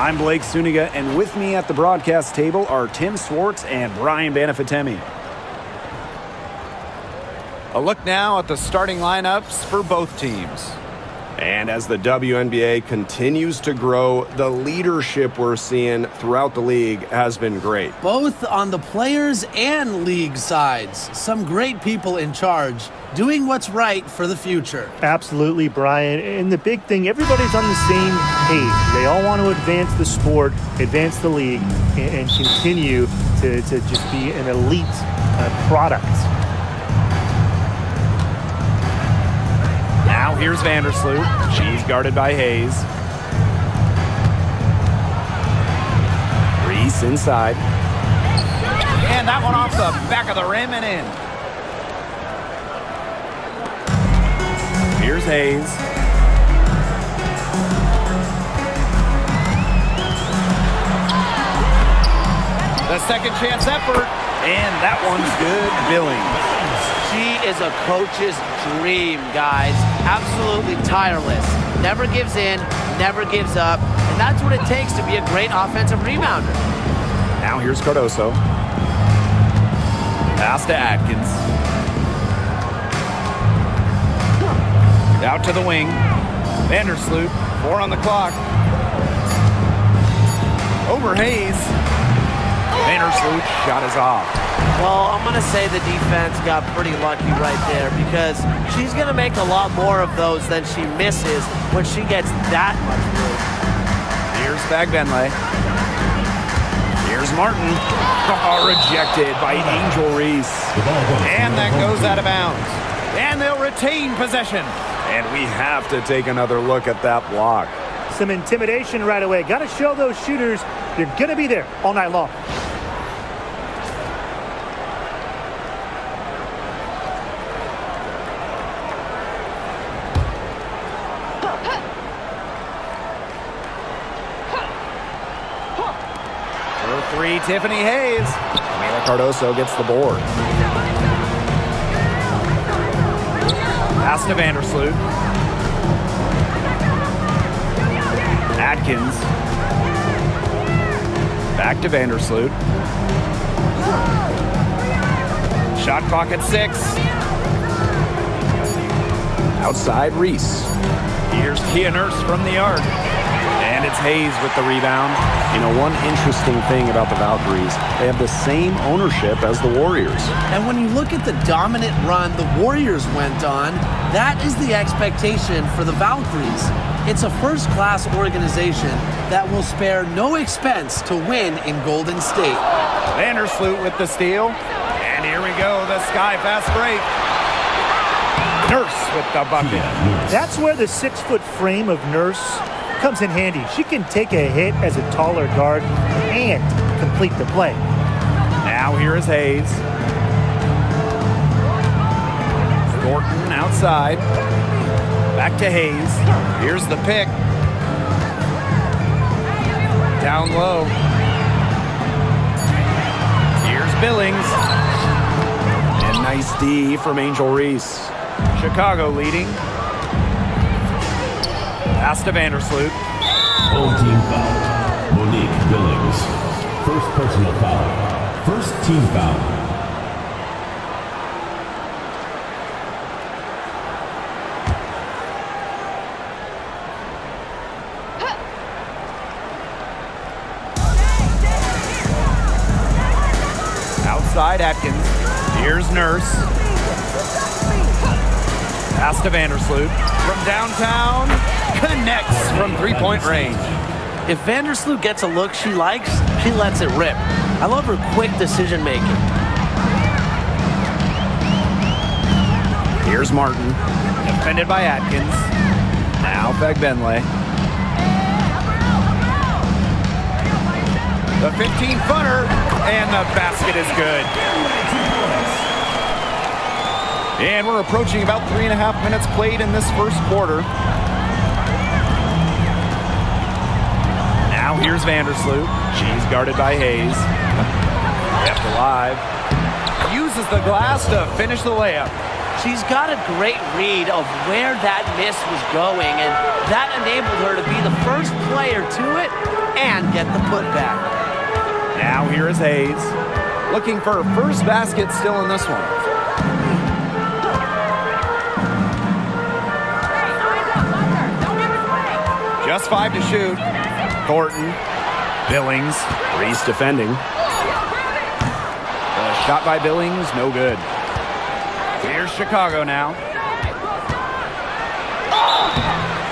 I'm Blake Suniga, and with me at the broadcast table are Tim Swartz and Brian Banafitemi. A look now at the starting lineups for both teams. And as the WNBA continues to grow, the leadership we're seeing throughout the league has been great. Both on the players and league sides. Some great people in charge, doing what's right for the future. Absolutely, Brian. And the big thing, everybody's on the same page. They all want to advance the sport, advance the league, and continue to just be an elite product. Now here's Vandersloot. She's guarded by Hayes. Reese inside. And that one off the back of the rim and in. Here's Hayes. The second chance effort. And that one's good. Billings. She is a coach's dream, guys. Absolutely tireless. Never gives in, never gives up. And that's what it takes to be a great offensive rebounder. Now here's Cardoso. Pass to Atkins. Out to the wing. Vandersloot. 4 on the clock. Over Hayes. Vandersloot shot is off. Well, I'm going to say the defense got pretty lucky right there because she's going to make a lot more of those than she misses when she gets that much room. Here's Bagbenley. Here's Martin. Oh, rejected by Angel Reese. And that goes out of bounds. And they'll retain possession. And we have to take another look at that block. Some intimidation right away. Got to show those shooters you're going to be there all night long. Three, Tiffany Hayes. Camila Cardoso gets the board. Pass to Vandersloot. Atkins. Back to Vandersloot. Shot clock at 6. Outside Reese. Here's Kia Nurse from the arc. And it's Hayes with the rebound. You know, one interesting thing about the Valkyries, they have the same ownership as the Warriors. And when you look at the dominant run the Warriors went on, that is the expectation for the Valkyries. It's a first-class organization that will spare no expense to win in Golden State. Vandersloot with the steal. And here we go, the sky fast break. Nurse with the bucket. That's where the 6-foot frame of Nurse comes in handy. She can take a hit as a taller guard and complete the play. Now here is Hayes. Thornton outside. Back to Hayes. Here's the pick. Down low. Here's Billings. And nice D from Angel Reese. Chicago leading. Pass to Vandersloot. Full team foul. Monique Billings. First personal foul. First team foul. Outside Atkins. Here's Nurse. Pass to Vandersloot. From downtown, connects from three-point range. If Vandersloot gets a look she likes, she lets it rip. I love her quick decision-making. Here's Martin. Defended by Atkins. Now Bagbenley. The 15-footer, and the basket is good. And we're approaching about 3.5 minutes played in this first quarter. Now here's Vandersloot. She's guarded by Hayes. Kept alive. Uses the glass to finish the layup. She's got a great read of where that miss was going, and that enabled her to be the first player to it and get the putback. Now here is Hayes, looking for her first basket still in this one. Just 5 to shoot. Thornton, Billings, Reese defending. the shot by Billings, no good. Here's Chicago now.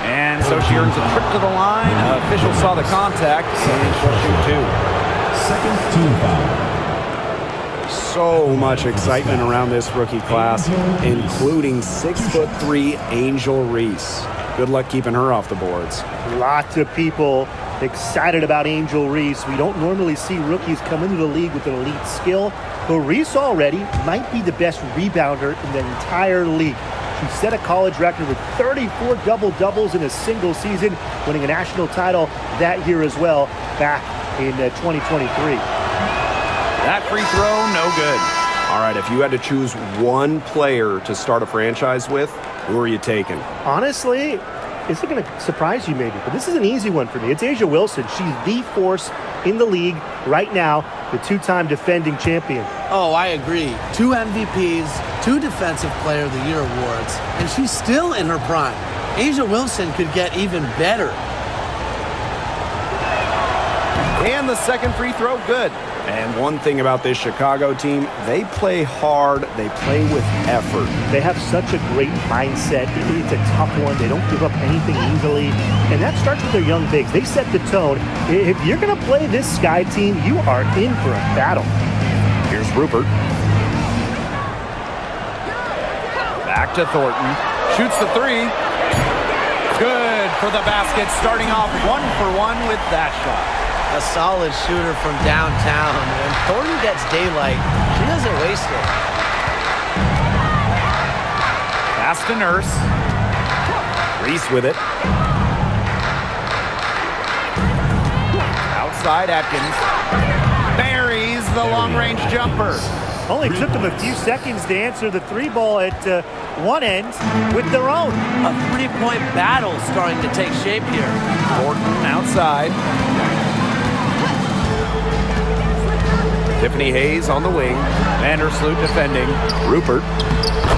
And so she earns a trip to the line. Official saw the contact, and she'll shoot 2. Second team foul. So much excitement around this rookie class, including 6'3" Angel Reese. Good luck keeping her off the boards. Lots of people excited about Angel Reese. We don't normally see rookies come into the league with an elite skill, but Reese already might be the best rebounder in the entire league. She set a college record with 34 double-doubles in a single season, winning a national title that year as well, back in 2023. That free throw, no good. All right, if you had to choose one player to start a franchise with, who are you taking? Honestly, this is going to surprise you maybe, but this is an easy one for me. It's A'ja Wilson. She's the force in the league right now, the two-time defending champion. Oh, I agree. 2 MVPs, 2 Defensive Player of the Year awards, and she's still in her prime. A'ja Wilson could get even better. And the second free throw, good. And one thing about this Chicago team, they play hard, they play with effort. They have such a great mindset. It's a tough one. They don't give up anything easily. And that starts with their young bigs. They set the tone. If you're going to play this Sky team, you are in for a battle. Here's Rupert. Back to Thornton. Shoots the 3. Good for the basket, starting off 1 for 1 with that shot. A solid shooter from downtown. When Thornton gets daylight, she doesn't waste it. Pass to Nurse. Reese with it. Outside Atkins. Buries the long-range jumper. Only took them a few seconds to answer the 3-ball at one end with their own. A 3-point battle starting to take shape here. Thornton outside. Tiffany Hayes on the wing. Vandersloot defending. Rupert.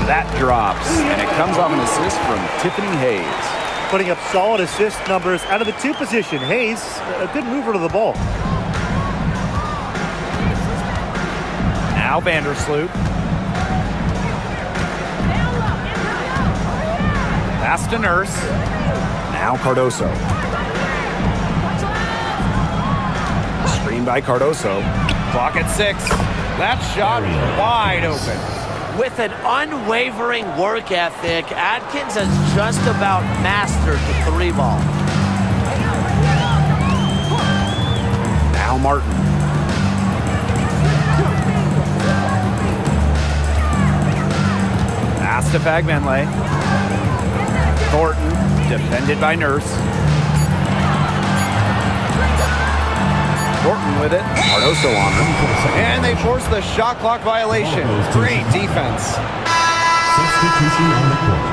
That drops, and it comes off an assist from Tiffany Hayes. Putting up solid assist numbers out of the 2 position. Hayes, a good mover to the ball. Now Vandersloot. Pass to Nurse. Now Cardoso. Screen by Cardoso. Clock at 6. That shot wide open. With an unwavering work ethic, Atkins has just about mastered the 3-ball. Now Martin. Pass to Fagmenle. Thornton defended by Nurse. Thornton with it. Cardoso on him. And they force the shot clock violation. Great defense. Substitution on the court.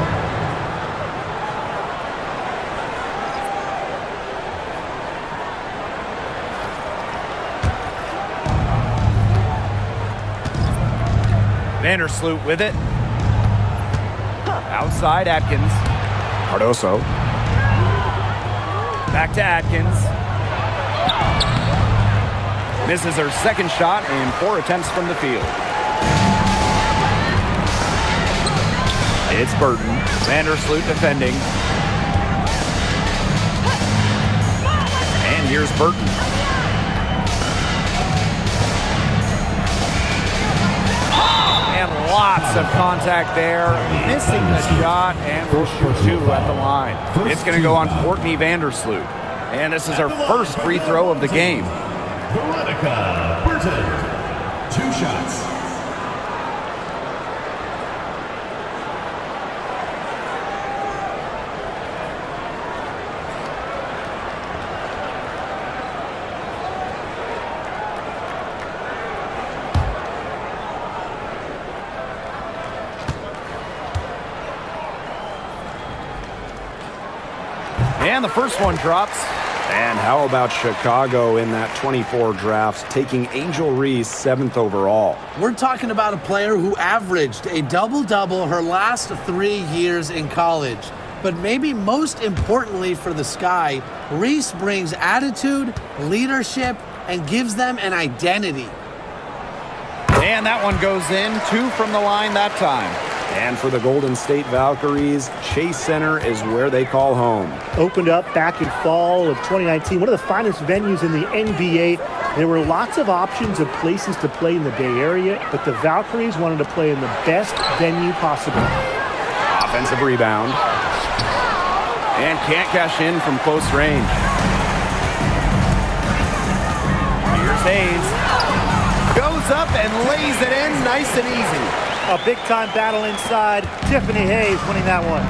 Vandersloot with it. Outside Atkins. Cardoso. Back to Atkins. Misses her second shot in 4 attempts from the field. It's Burton. Vandersloot defending. And here's Burton. And lots of contact there. Missing the shot, and we'll shoot 2 at the line. It's going to go on Courtney Vandersloot. And this is her first free throw of the game. Veronica Burton. 2 shots. And the first one drops. And how about Chicago in that 24 draft, taking Angel Reese 7th overall? We're talking about a player who averaged a double-double her last 3 years in college. But maybe most importantly for the Sky, Reese brings attitude, leadership, and gives them an identity. And that one goes in. 2 from the line that time. And for the Golden State Valkyries, Chase Center is where they call home. Opened up back in fall of 2019, one of the finest venues in the NBA. There were lots of options of places to play in the Bay Area, but the Valkyries wanted to play in the best venue possible. Offensive rebound. And can't cash in from close range. Here's Hayes. Goes up and lays it in nice and easy. A big-time battle inside. Tiffany Hayes winning that one.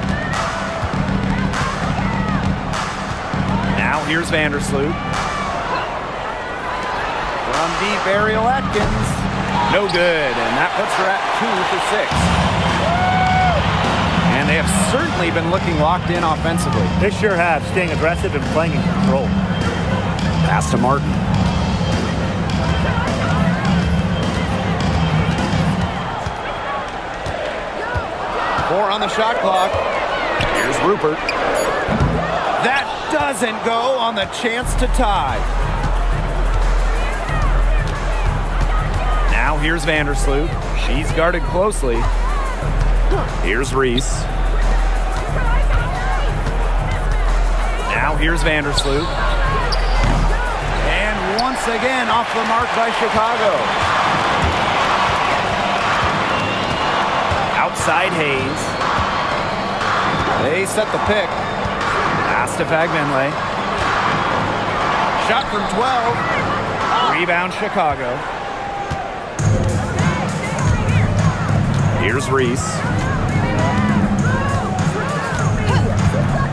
Now here's Vandersloot. From deep, Ariel Atkins. No good, and that puts her at 2 for 6. And they have certainly been looking locked in offensively. They sure have, staying aggressive and playing in control. Pass to Martin. Four on the shot clock. Here's Rupert. That doesn't go on the chance to tie. Now here's Vandersloot. She's guarded closely. Here's Reese. Now here's Vandersloot. And once again off the mark by Chicago. Outside Hayes. They set the pick. Pass to Fagbenle. Shot from 12. Rebound Chicago. Here's Reese.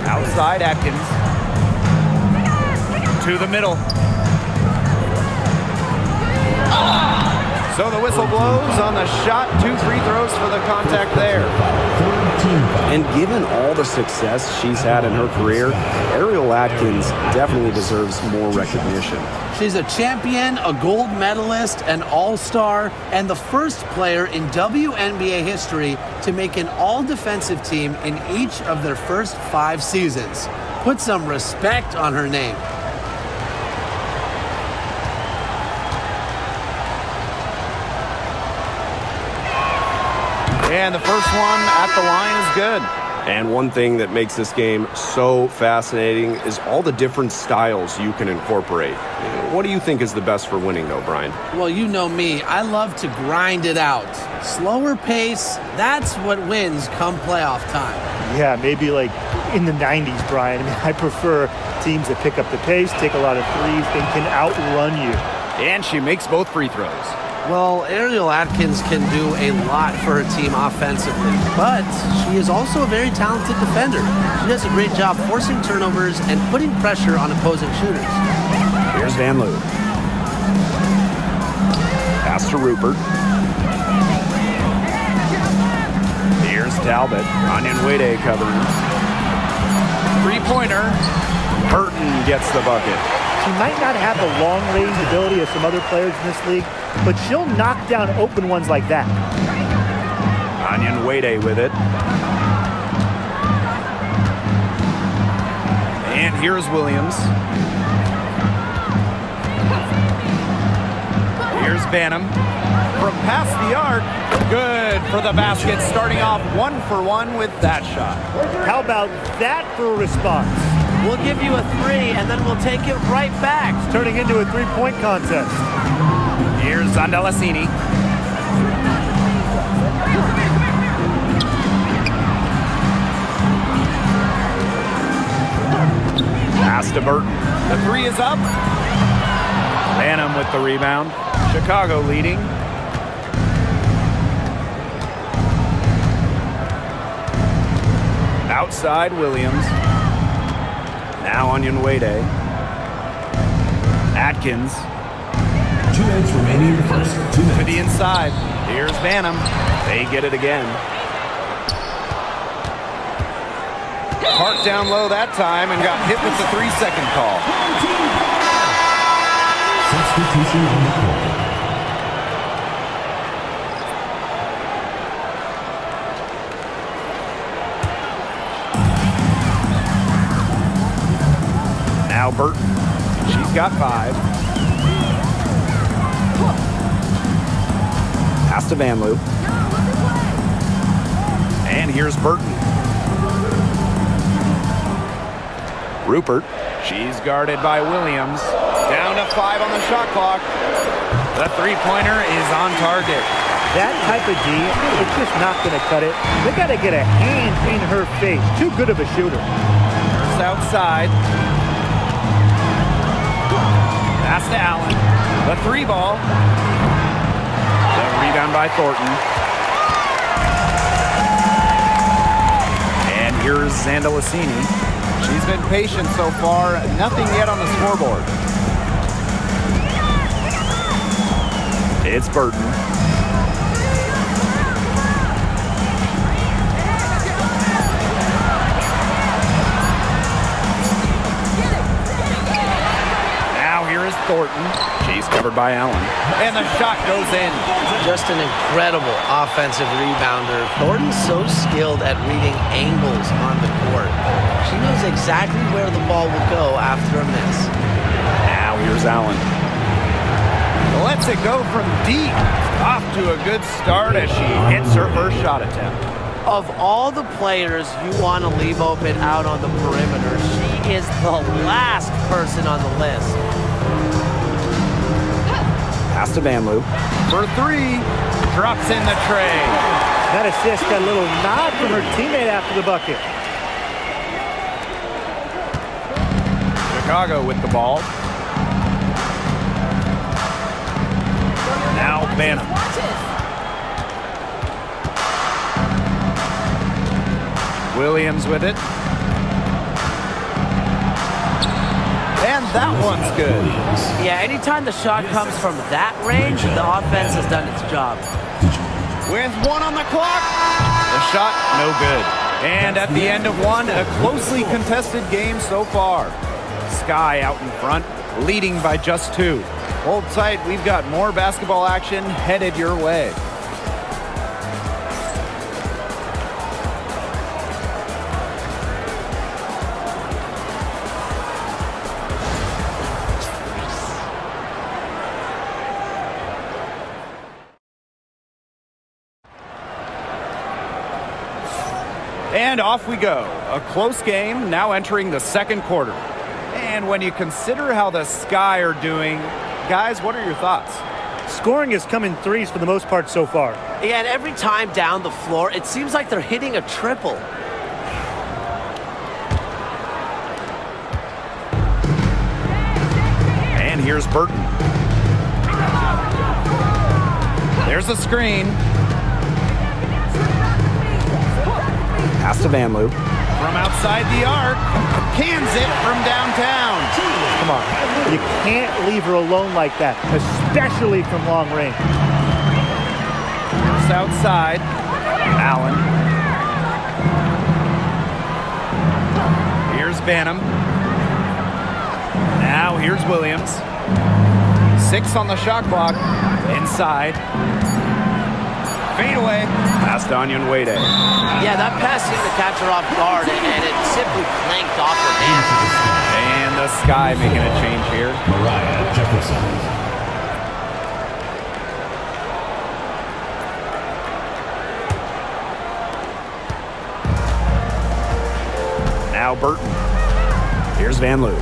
Outside Atkins. To the middle. So the whistle blows on the shot. 2 free throws for the contact there. And given all the success she's had in her career, Ariel Atkins definitely deserves more recognition. She's a champion, a gold medalist, an all-star, and the first player in WNBA history to make an all-defensive team in each of their first 5 seasons. Put some respect on her name. And the first one at the line is good. And one thing that makes this game so fascinating is all the different styles you can incorporate. What do you think is the best for winning, though, Brian? Well, you know me. I love to grind it out. Slower pace, that's what wins come playoff time. Yeah, maybe like in the 90s, Brian. I mean, I prefer teams that pick up the pace, take a lot of threes, and can outrun you. And she makes both free throws. Well, Ariel Atkins can do a lot for her team offensively, but she is also a very talented defender. She does a great job forcing turnovers and putting pressure on opposing shooters. Here's Van Loo. Pass to Rupert. Here's Talbot. Onyenwere covering. Three-pointer. Burton gets the bucket. She might not have the long-range ability of some other players in this league, but she'll knock down open ones like that. Onyenwere with it. And here's Williams. Here's Banham. From past the arc. Good for the basket, starting off 1 for 1 with that shot. How about that for a response? We'll give you a 3, and then we'll take it right back. It's turning into a three-point contest. Here's Zondalasini. Pass to Burton. The 3 is up. Banham with the rebound. Chicago leading. Outside Williams. Now Onyenwere. Atkins. 2 minutes remaining in the first. 2 minutes. To the inside. Here's Banham. They get it again. Parked down low that time and got hit with the 3-second call. Substitution on the court. Now Burton. She's got 5. Pass to Van Loo. And here's Burton. Rupert. She's guarded by Williams. Down to 5 on the shot clock. The three-pointer is on target. That type of D, it's just not going to cut it. They got to get a hand in her face. Too good of a shooter. First outside. Pass to Allen. The 3-ball. The rebound by Thornton. And here's Zandalicini. She's been patient so far. Nothing yet on the scoreboard. It's Burton. Now here is Thornton. She's covered by Allen. And the shot goes in. Just an incredible offensive rebounder. Thornton's so skilled at reading angles on the court. She knows exactly where the ball will go after a miss. Now here's Allen. Lets it go from deep. Off to a good start as she hits her first shot attempt. Of all the players you want to leave open out on the perimeter, she is the last person on the list. Pass to Van Loo. For 3. Drops in the tray. That assist, that little nod from her teammate after the bucket. Chicago with the ball. Now Banham. Williams with it. And that one's good. Yeah, anytime the shot comes from that range, the offense has done its job. With 1 on the clock. The shot, no good. And at the end of 1, a closely contested game so far. Sky out in front, leading by just 2. Hold tight, we've got more basketball action headed your way. And off we go. A close game now entering the second quarter. And when you consider how the Sky are doing, guys, what are your thoughts? Scoring has come in threes for the most part so far. Yeah, and every time down the floor, it seems like they're hitting a triple. And here's Burton. There's a screen. Pass to Van Loo. From outside the arc. Cans it from downtown. Come on. You can't leave her alone like that, especially from long range. Just outside. Allen. Here's Banham. Now here's Williams. 6 on the shot clock. Inside. Fade away. Pass to Onyenwere. Yeah, that pass seemed to catch her off guard, and it simply clanked off her hand. And the Sky making a change here. Mariah Jefferson. Now Burton. Here's Van Loo.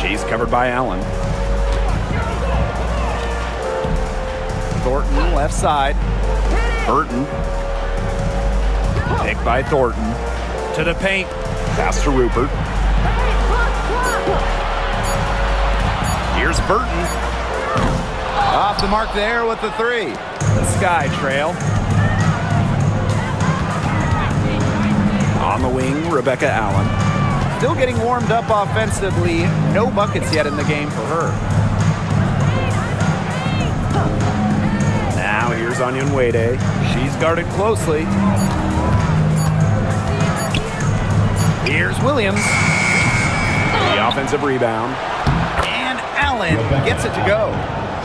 She's covered by Allen. Thornton left side. Burton. Picked by Thornton. To the paint. Pass to Rupert. Here's Burton. Off the mark there with the 3. The Sky trail. On the wing, Rebecca Allen. Still getting warmed up offensively. No buckets yet in the game for her. Now here's Onyenwere. She's guarded closely. Here's Williams. The offensive rebound. And Allen gets it to go.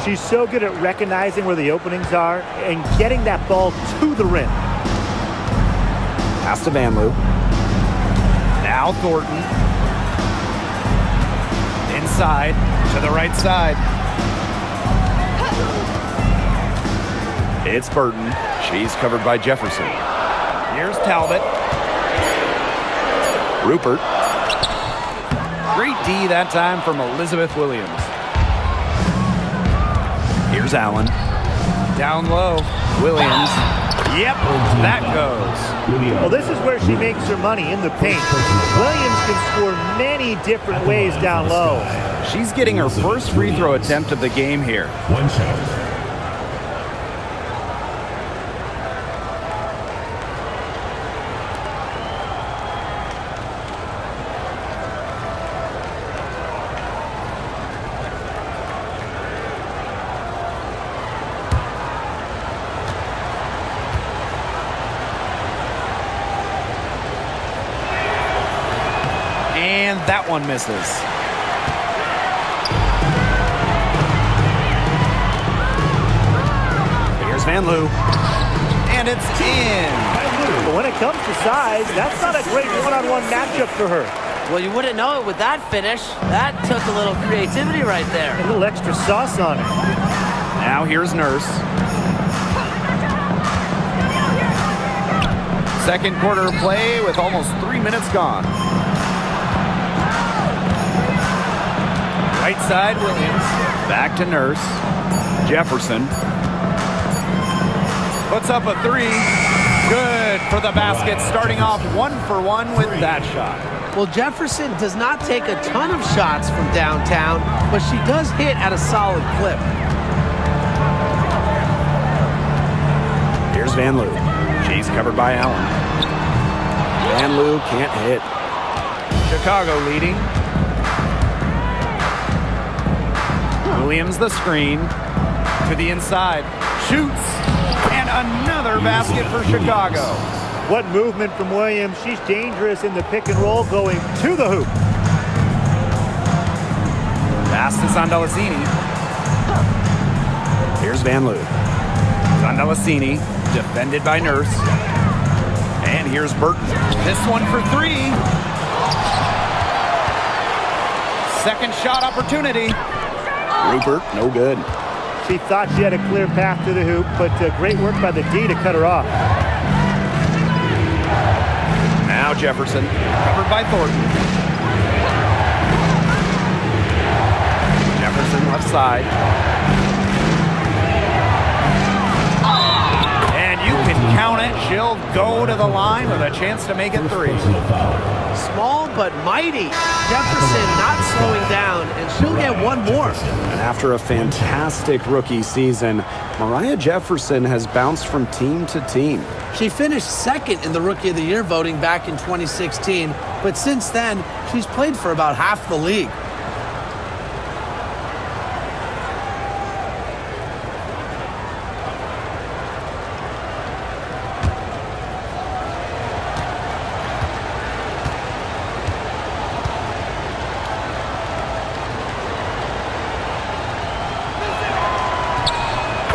She's so good at recognizing where the openings are and getting that ball to the rim. Pass to Van Loo. Now Thornton. Inside to the right side. It's Burton. She's covered by Jefferson. Here's Talbot. Rupert. Great D that time from Elizabeth Williams. Here's Allen. Down low. Williams. Yep, that goes. Well, this is where she makes her money, in the paint. Williams can score many different ways down low. She's getting her first free throw attempt of the game here. One shot. And that one misses. Here's Van Loo. And it's in. But when it comes to size, that's not a great one-on-one matchup for her. Well, you wouldn't know it with that finish. That took a little creativity right there. A little extra sauce on it. Now here's Nurse. Second quarter of play with almost 3 minutes gone. Right side, Williams. Back to Nurse. Jefferson. Puts up a three. Good for the basket, starting off 1 for 1 with that shot. Well, Jefferson does not take a ton of shots from downtown, but she does hit at a solid clip. Here's Van Loo. She's covered by Allen. Van Loo can't hit. Chicago leading. Williams the screen. To the inside. Shoots. And another basket for Chicago. What movement from Williams. She's dangerous in the pick and roll going to the hoop. Pass to Sandalacini. Here's Van Loo. Sandalacini, defended by Nurse. And here's Burton. This one for three. Second shot opportunity. Rupert, no good. She thought she had a clear path to the hoop, but great work by the D to cut her off. Now Jefferson, covered by Thornton. Jefferson left side. And you can count it. She'll go to the line with a chance to make it three. Small but mighty. Jefferson not slowing down, and she'll get one more. And after a fantastic rookie season, Mariah Jefferson has bounced from team to team. She finished second in the Rookie of the Year voting back in 2016, but since then, she's played for about half the league.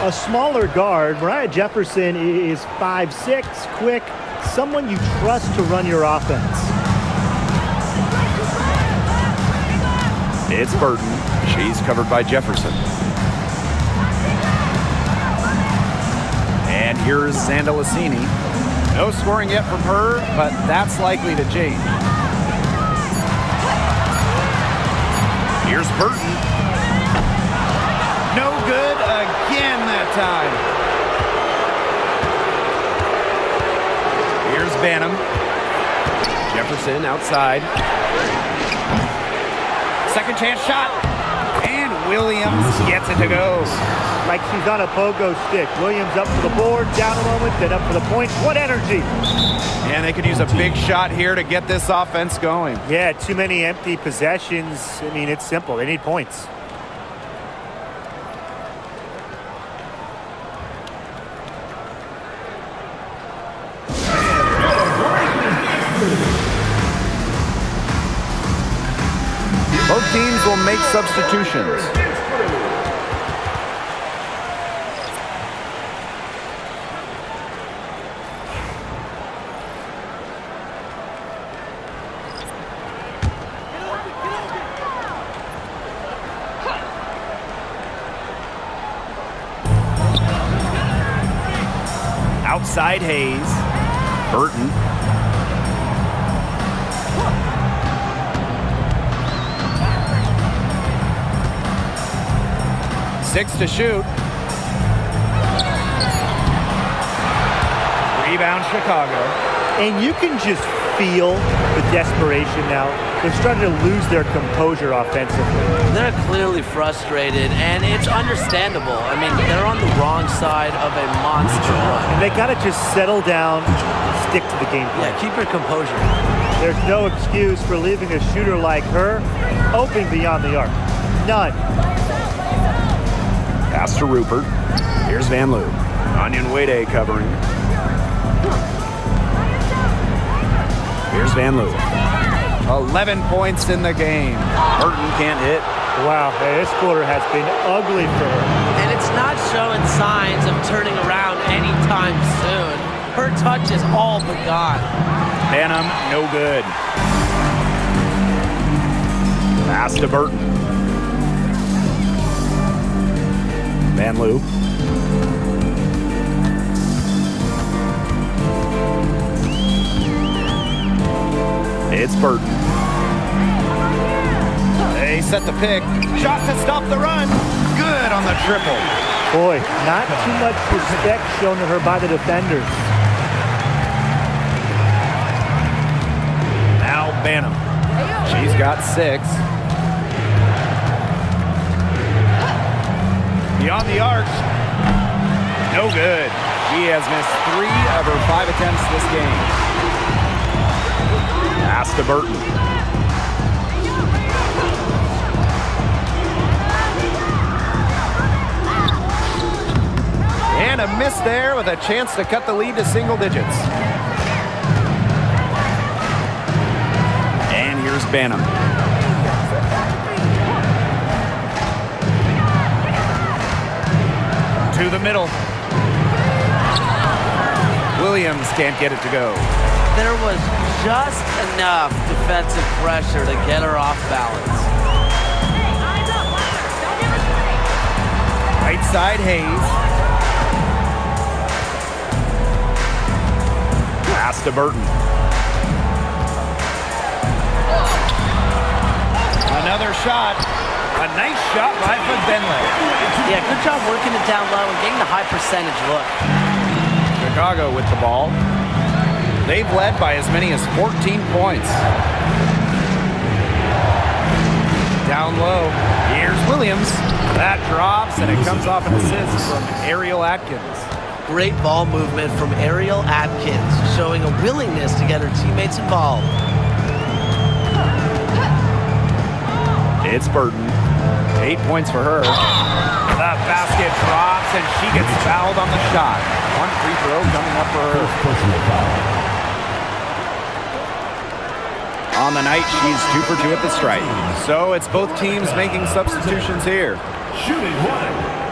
A smaller guard, Mariah Jefferson is 5'6", quick, someone you trust to run your offense. It's Burton. She's covered by Jefferson. And here's Sandalacini. No scoring yet from her, but that's likely to change. Here's Burton. No good again that time. Here's Banham. Jefferson outside. Second chance shot. And Williams gets it to go. Like she's on a pogo stick. Williams up for the board, down a moment, then up for the point. What energy! And they could use a big shot here to get this offense going. Yeah, too many empty possessions. I mean, it's simple. They need points. teams will make substitutions. Outside Hayes. Burton. Six to shoot. Rebound Chicago. And you can just feel the desperation now. They're starting to lose their composure offensively. They're clearly frustrated, and it's understandable. I mean, they're on the wrong side of a monster run. And they got to just settle down, stick to the game plan. Yeah, keep your composure. There's no excuse for leaving a shooter like her open beyond the arc. None. Pass to Rupert. Here's Van Loo. Onyenwere covering. Here's Van Loo. 11 points in the game. Burton can't hit. Wow, this quarter has been ugly for her. And it's not showing signs of turning around anytime soon. Her touch is all but gone. Banham, no good. Pass to Burton. Van Loo. It's Burton. They set the pick. Shot to stop the run. Good on the triple. Boy, not too much respect shown to her by the defenders. Now Banham. She's got 6. Beyond the arc. No good. She has missed 3 of her 5 attempts this game. Pass to Burton. And a miss there with a chance to cut the lead to single digits. And here's Banham. To the middle. Williams can't get it to go. There was just enough defensive pressure to get her off balance. Right side Hayes. Pass to Burton. Another shot. A nice shot by Finley. Yeah, good job working it down low and getting the high percentage look. Chicago with the ball. They've led by as many as 14 points. Down low. Here's Williams. That drops, and it comes off an assist from Ariel Atkins. Great ball movement from Ariel Atkins, showing a willingness to get her teammates involved. It's Burton. 8 points for her. The basket drops, and she gets fouled on the shot. 1 free throw coming up for her. Personal foul. On the night, she's 2 for 2 at the stripe. So it's both teams making substitutions here. Shooting 1.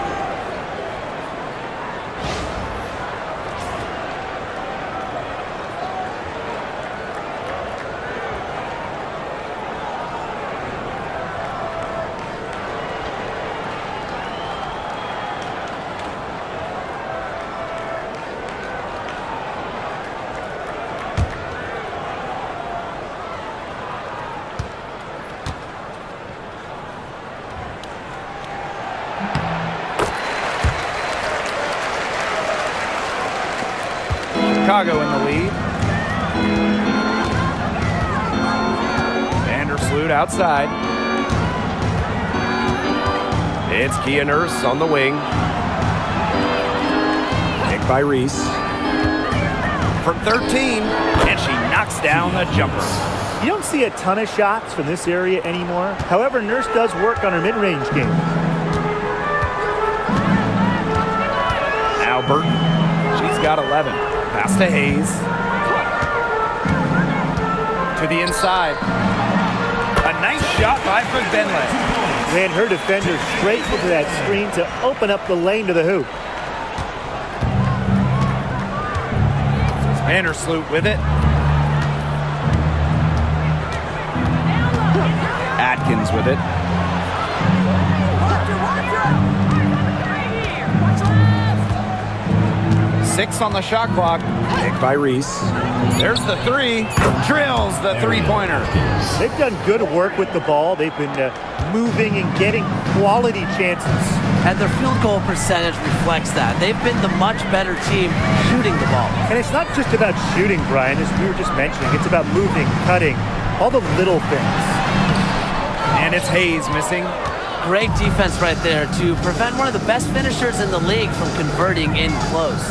Chicago in the lead. Vandersloot outside. It's Kia Nurse on the wing. Picked by Reese. From 13, and she knocks down the jumper. You don't see a ton of shots from this area anymore. However, Nurse does work on her mid-range game. Now Burton. She's got 11. Pass to Hayes. To the inside. Nice shot by Finley. Ran her defender straight into that screen to open up the lane to the hoop. Vandersloot with it. Atkins with it. Six on the shot clock. Picked by Reese. There's the three. Drills the three-pointer. They've done good work with the ball. They've been moving and getting quality chances. And their field goal percentage reflects that. They've been the much better team shooting the ball. And it's not just about shooting, Brian, as we were just mentioning. It's about moving, cutting, all the little things. And it's Hayes missing. Great defense right there to prevent one of the best finishers in the league from converting in close.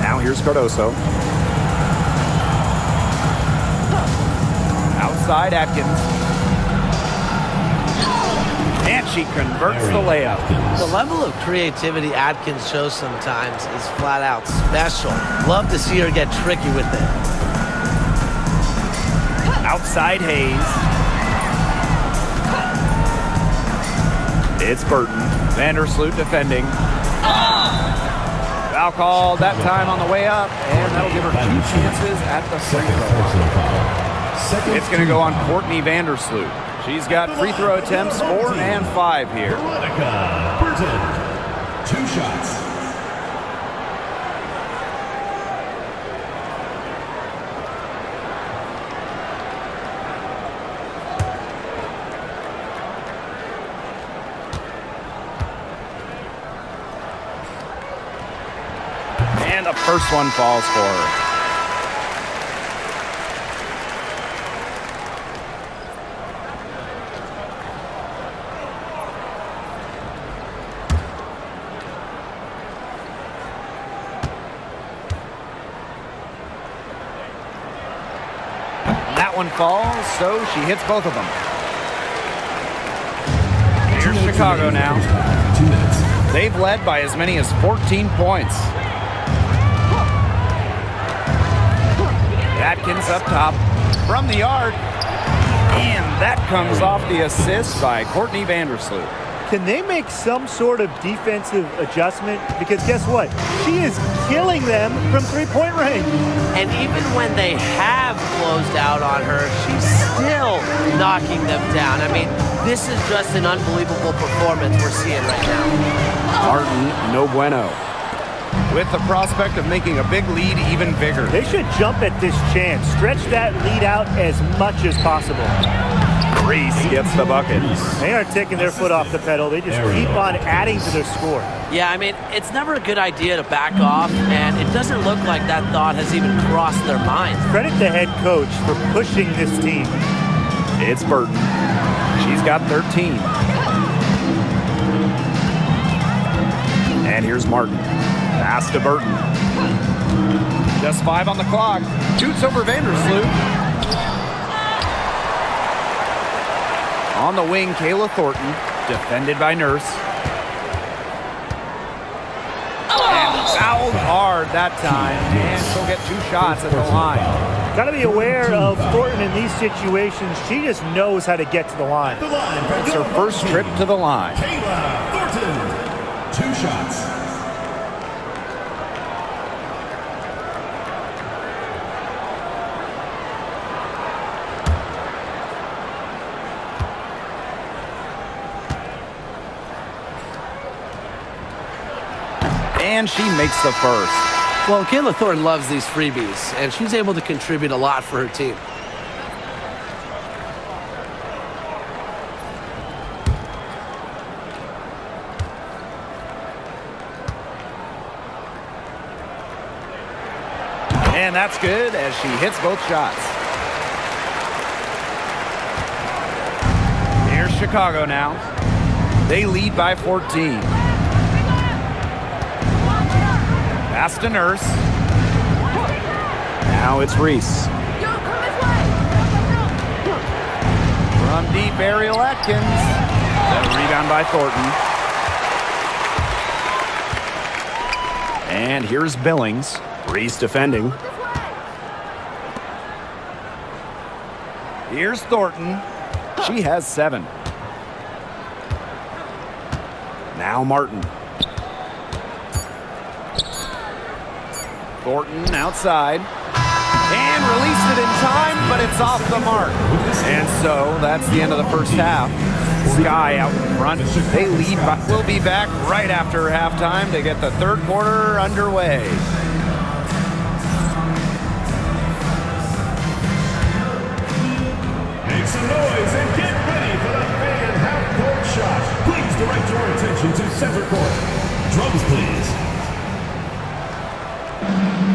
Now here's Cardoso. Outside Atkins. And she converts the layup. The level of creativity Atkins shows sometimes is flat out special. Love to see her get tricky with it. Outside Hayes. It's Burton. Vandersloot defending. Foul called that time on the way up, and that'll give her 2 chances at the free throw. It's going to go on Courtney Vandersloot. She's got free throw attempts 4 and 5 here. Burton, 2 shots. And the first one falls for her. That one falls, so she hits both of them. Here's Chicago now. 2 minutes. They've led by as many as 14 points. Atkins up top from the arc, and that comes off the assist by Courtney Vandersloot. Can they make some sort of defensive adjustment? Because guess what? She is killing them from three-point range. And even when they have closed out on her, she's still knocking them down. I mean, this is just an unbelievable performance we're seeing right now. Martin, no bueno. With the prospect of making a big lead even bigger. They should jump at this chance. Stretch that lead out as much as possible. Reese gets the bucket. They aren't taking their foot off the pedal. They just keep on adding to their score. Yeah, I mean, it's never a good idea to back off, and it doesn't look like that thought has even crossed their minds. Credit the head coach for pushing this team. It's Burton. She's got 13. And here's Martin. Pass to Burton. Just 5 on the clock. Shoots over Vandersloot. On the wing, Kayla Thornton, defended by Nurse. And fouled hard that time, and she'll get 2 shots at the line. Got to be aware of Thornton in these situations. She just knows how to get to the line. It's her first trip to the line. Kayla Thornton, 2 shots. And she makes the first. Well, Kayla Thornton loves these freebies, and she's able to contribute a lot for her team. And that's good as she hits both shots. Here's Chicago now. They lead by 14. Pass to Nurse. Now it's Reese. From deep, Ariel Atkins. That rebound by Thornton. And here's Billings. Reese defending. Here's Thornton. She has 7. Now Martin. Thornton outside. And released it in time, but it's off the mark. And so that's the end of the first half. Sky out in front. They lead. We'll be back right after halftime to get the third quarter underway. Make some noise and get ready for the fan half-court shot. Please direct your attention to center court. Drums, please.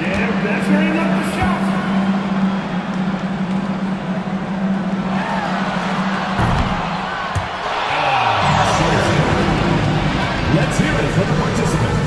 Yeah, that's where he left the shot. Let's hear it from the participants.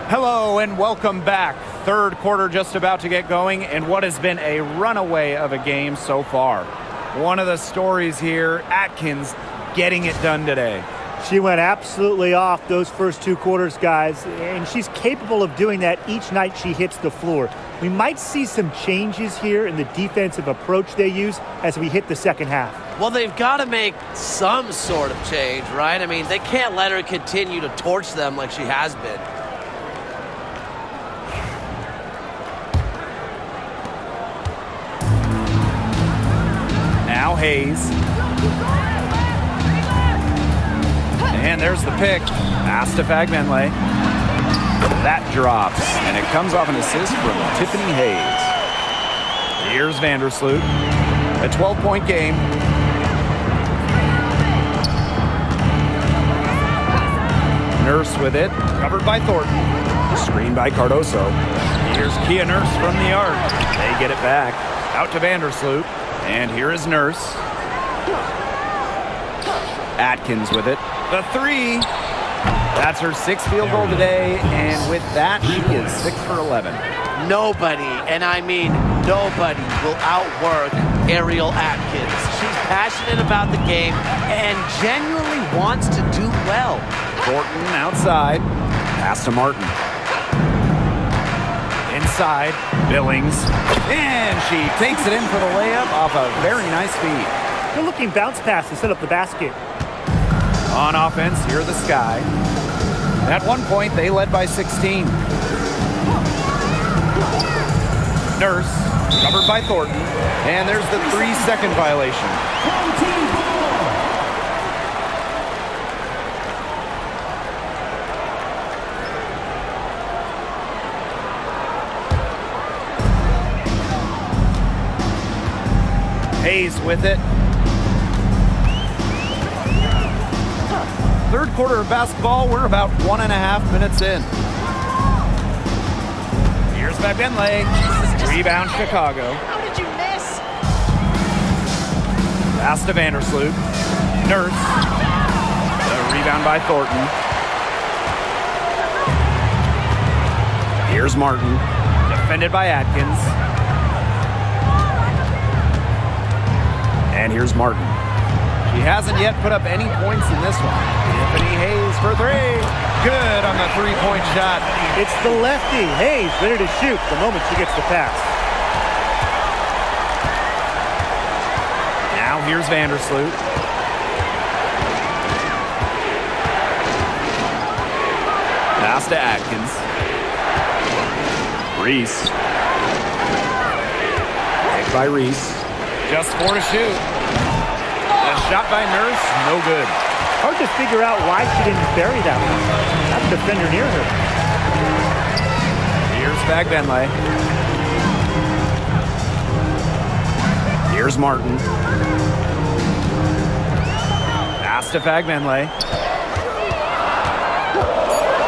Hello and welcome back. Third quarter just about to get going, and what has been a runaway of a game so far. One of the stories here, Atkins getting it done today. She went absolutely off those first 2 quarters, guys, and she's capable of doing that each night she hits the floor. We might see some changes here in the defensive approach they use as we hit the second half. Well, they've got to make some sort of change, right? I mean, they can't let her continue to torch them like she has been. Now Hayes. And there's the pick. Pass to Fagbenle. That drops, and it comes off an assist from Tiffany Hayes. Here's Vandersloot. A 12-point game. Nurse with it. Covered by Thornton. Screen by Cardoso. Here's Kia Nurse from the arc. They get it back. Out to Vandersloot. And here is Nurse. Atkins with it. The 3. That's her 6th field goal today. And with that, she is 6 for 11. Nobody, and I mean nobody, will outwork Ariel Atkins. She's passionate about the game and genuinely wants to do well. Thornton outside. Pass to Martin. Inside, Billings. And she takes it in for the layup off a very nice feed. Good looking bounce pass to set up the basket. On offense, here are the Sky. At one point, they led by 16. Nurse, covered by Thornton. And there's the 3-second violation. Hayes with it. Third quarter of basketball, we're about 1.5 minutes in. Here's Fagbenle. Rebound Chicago. How did you miss? Pass to Vandersloot. Nurse. The rebound by Thornton. Here's Martin. Defended by Atkins. And here's Martin. She hasn't yet put up any points in this one. Tiffany Hayes for 3. Good on the 3-point shot. It's the lefty, Hayes, ready to shoot the moment she gets the pass. Now here's Vandersloot. Pass to Atkins. Reese. Picked by Reese. Just 4 to shoot. A shot by Nurse, no good. Hard to figure out why she didn't bury that one. Not the defender near her. Here's Fagbenle. Here's Martin. Pass to Fagbenle.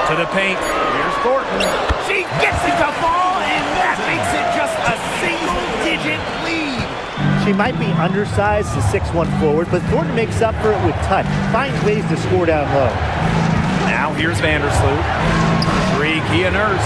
To the paint. Here's Thornton. She gets it to fall, and that makes it just a single-digit lead. She might be undersized to 6'1" forward, but Thornton makes up for it with touch. Finds ways to score down low. Now here's Vandersloot. 3, Kia Nurse.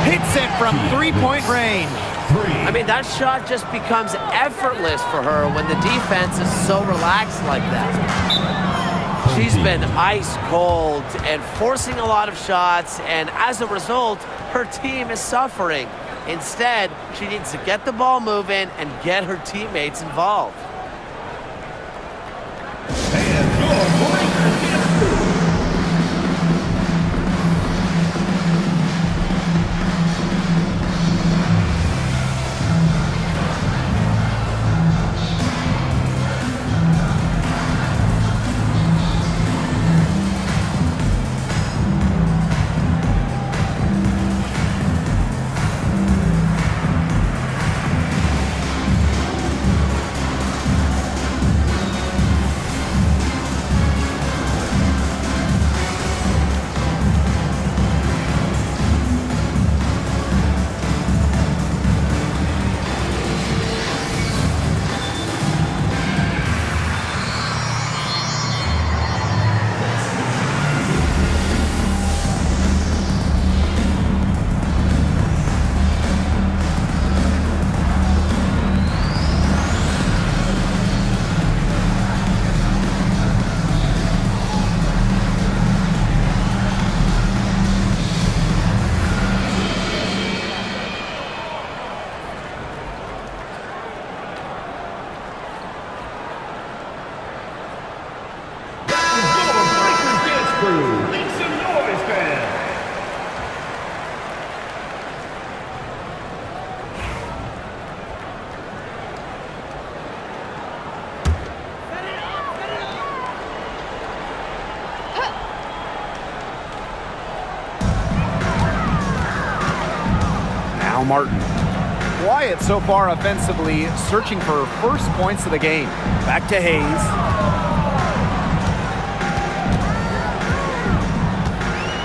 Hits it from three-point range. I mean, that shot just becomes effortless for her when the defense is so relaxed like that. She's been ice cold and forcing a lot of shots, and as a result, her team is suffering. Instead, she needs to get the ball moving and get her teammates involved. And your Lakers get through. Martin. Quiet so far offensively, searching for first points of the game. Back to Hayes.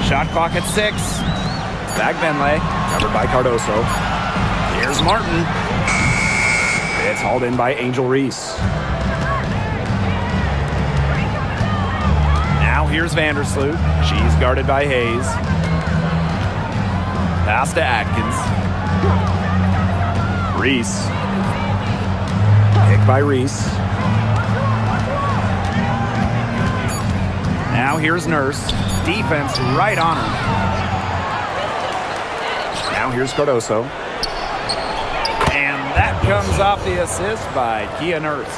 Shot clock at 6. Fagbenle. Covered by Cardoso. Here's Martin. It's hauled in by Angel Reese. Now here's Vandersloot. She's guarded by Hayes. Pass to Atkins. Reese. Pick by Reese. Now here's Nurse. Defense right on her. Now here's Cardoso. And that comes off the assist by Kia Nurse.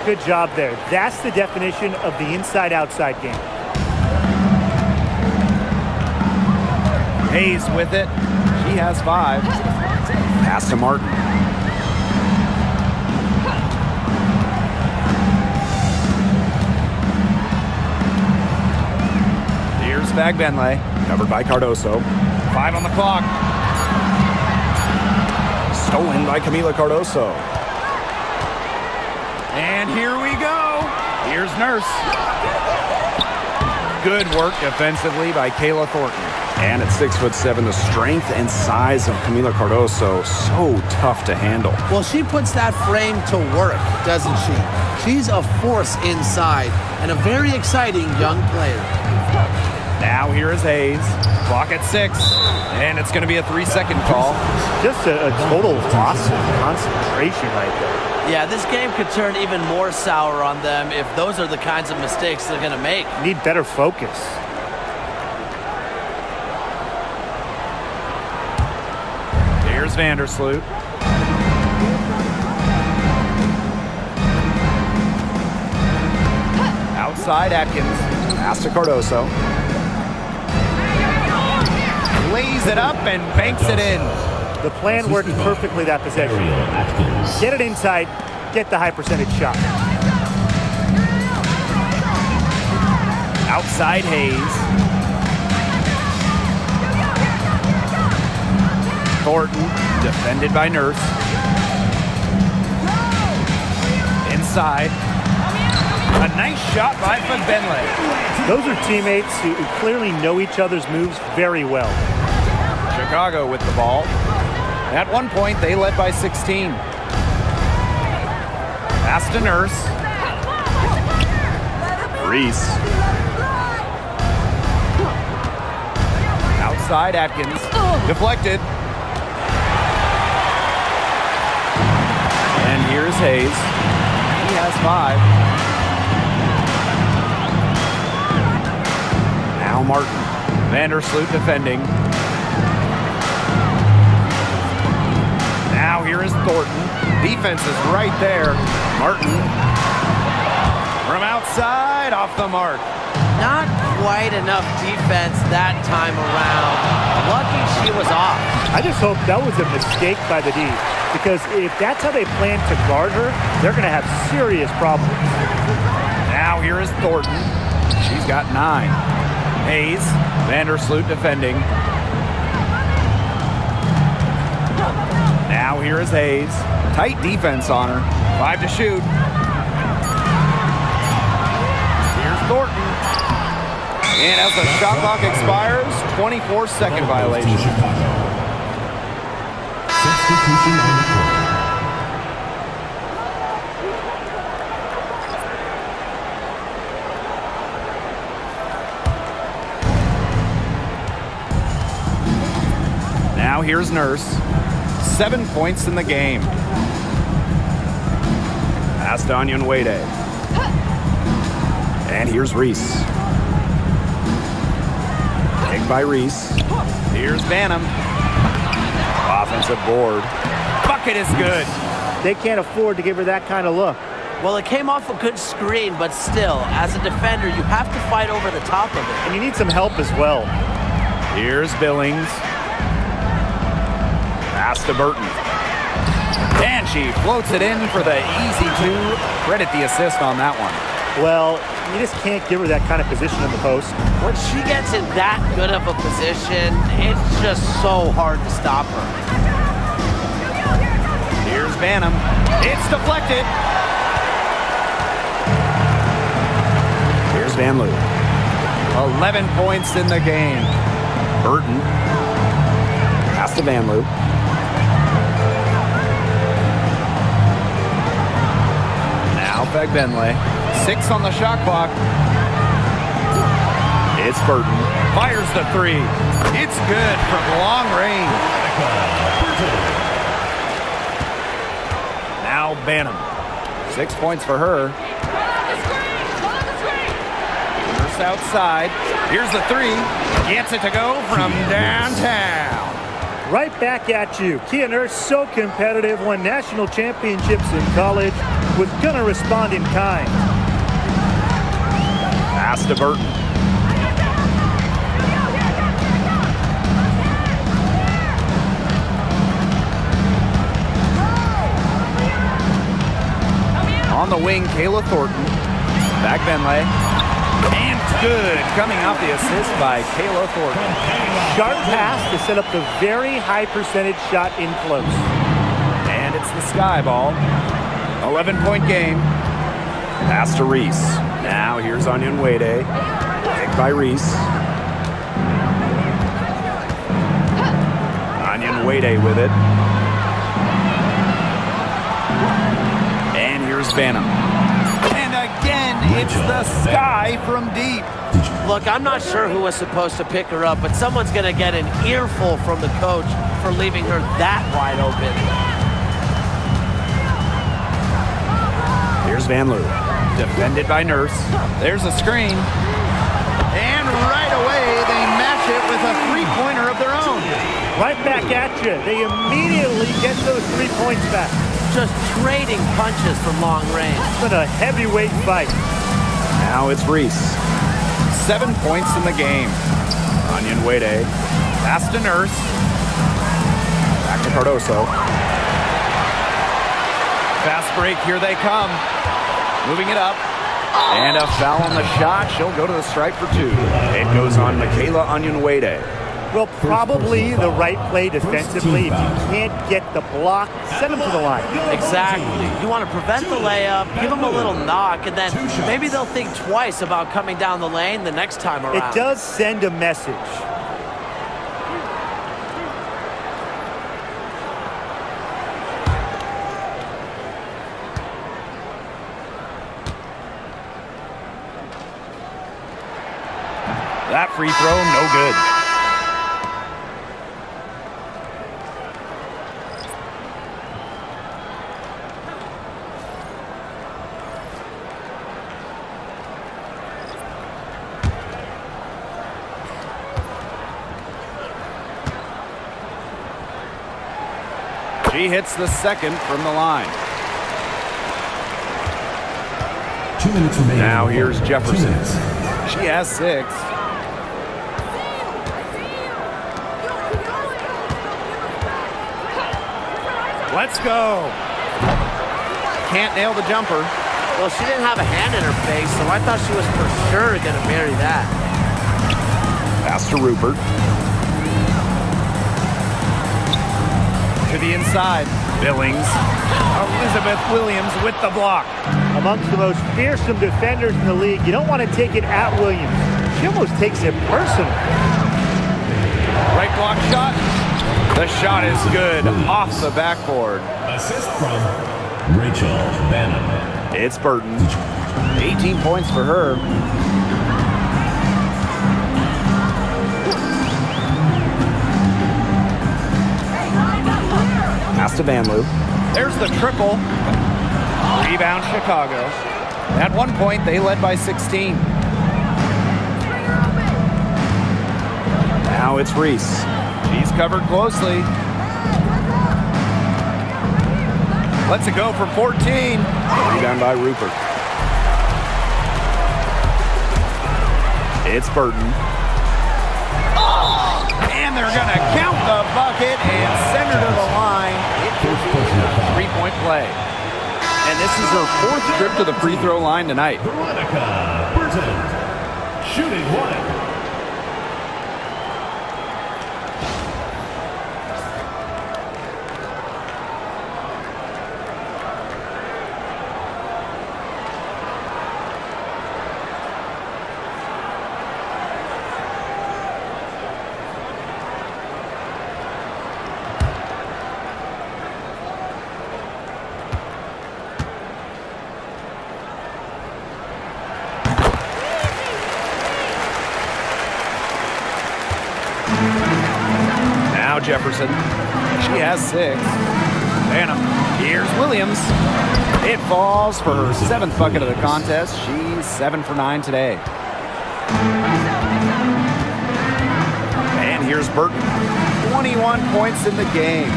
Good job there. That's the definition of the inside-outside game. Hayes with it. She has 5. Pass to Martin. Here's Fagbenle. Covered by Cardoso. 5 on the clock. Stolen by Camila Cardoso. And here we go. Here's Nurse. Good work defensively by Kayla Thornton. And at 6'7", the strength and size of Camila Cardoso, so tough to handle. Well, she puts that frame to work, doesn't she? She's a force inside and a very exciting young player. Now here is Hayes. Clock at 6. And it's going to be a 3-second call. Just a total loss of concentration right there. Yeah, this game could turn even more sour on them if those are the kinds of mistakes they're going to make. Need better focus. Here's Vandersloot. Outside Atkins. Pass to Cardoso. Lays it up and banks it in. The plan worked perfectly that possession. Get it inside, get the high percentage shot. Outside Hayes. Thornton, defended by Nurse. outside. A nice shot by Benley. Those are teammates who clearly know each other's moves very well. Chicago with the ball. At one point, they led by 16. Pass to Nurse. Reese. Outside Atkins. Deflected. And here's Hayes. He has 5. Now Martin. Vandersloot defending. Now here is Thornton. Defense is right there. Martin from outside, off the mark. Not quite enough defense that time around. Lucky she was off. I just hope that was a mistake by the D, because if that's how they plan to guard her, they're going to have serious problems. Now here is Thornton. She's got 9. Hayes, Vandersloot defending. Now here is Hayes. Tight defense on her. 5 to shoot. Here's Thornton. And as the shot clock expires, 24-second violation. Substitution on the court. Now here's Nurse. 7 points in the game. Pass to Onyenwere. And here's Reese. Kick by Reese. Here's Banham. Offensive board. Bucket is good. They can't afford to give her that kind of look. Well, it came off a good screen, but still, as a defender, you have to fight over the top of it. And you need some help as well. Here's Billings. Pass to Burton. And she floats it in for the easy 2. Credit the assist on that one. Well, you just can't give her that kind of position in the post. When she gets in that good of a position, it's just so hard to stop her. Here's Banham. It's deflected. Here's Van Loo. 11 points in the game. Burton. Pass to Van Loo. Now Benley. 6 on the shot clock. It's Burton. Fires the 3. It's good from long range. Now Banham. 6 points for her. Nurse outside. Here's the 3. Gets it to go from downtown. Right back at you. Kia Nurse, so competitive, won national championships in college, was going to respond in kind. Pass to Burton. On the wing, Kayla Thornton. Back Benley. And good. Coming off the assist by Kayla Thornton. Sharp pass to set up the very high percentage shot in close. And it's the sky ball. 11-point game. Pass to Reese. Now here's Onyenwere. Kick by Reese. Onyenwere with it. And here's Banham. And again, it's the sky from deep. Look, I'm not sure who was supposed to pick her up, but someone's going to get an earful from the coach for leaving her that wide open. Here's Van Loo. Defended by Nurse. There's a screen. And right away, they match it with a three-pointer of their own. Right back at you. They immediately get those 3 points back. Just trading punches from long range. It's been a heavyweight fight. Now it's Reese. 7 points in the game. Onyenwere. Pass to Nurse. Back to Cardoso. Fast break, here they come. Moving it up. And a foul on the shot. She'll go to the stripe for 2. It goes on Michaela Onyenwere. Well, probably the right play defensively. If you can't get the block, send them to the line. Exactly. You want to prevent the layup, give them a little knock, and then maybe they'll think twice about coming down the lane the next time around. It does send a message. That free throw, no good. She hits the second from the line. 2 minutes remaining. Now here's 2 Jefferson. minutes. She has 6. Let's go. Can't nail the jumper. Well, she didn't have a hand in her face, so I thought she was for sure going to marry that. Pass to Rupert. To the inside. Billings. Elizabeth Williams with the block. Amongst the most fearsome defenders in the league, you don't want to take it at Williams. She almost takes it personal. Right block shot. The shot is good off the backboard. Assist from Rachel Bannon. It's Burton. 18 points for her. Pass to Van Loo. There's the triple. Rebound Chicago. At one point, they led by 16. Now it's Reese. She's covered closely. Lets it go from 14. Rebound by Rupert. It's Burton. And they're going to count the bucket and send her to the line. It will be a 3-point play. And this is her 4th trip to the free throw line tonight. Veronica Burton. Shooting 1. Now Jefferson. She has 6. Banham. Here's Williams. It falls for her 7th bucket of the contest. She's 7 for 9 today. And here's Burton. 21 points in the game.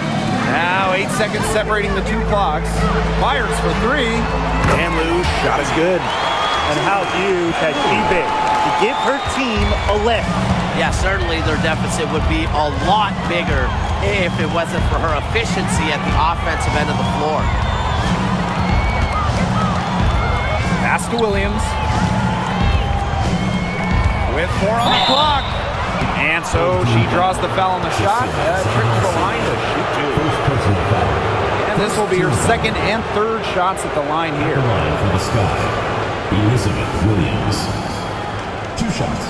Now 8 seconds separating the two clocks. Fires for 3. And Lou, shot is good. And how huge has she been to give her team a lift? Yeah, certainly their deficit would be a lot bigger if it wasn't for her efficiency at the offensive end of the floor. Pass to Williams. With 4 on the clock. And so she draws the foul on the shot. Trip to the line to shoot 2. And this will be her 2nd and 3rd shots at the line here. Line for the Sky. Elizabeth Williams. 2 shots.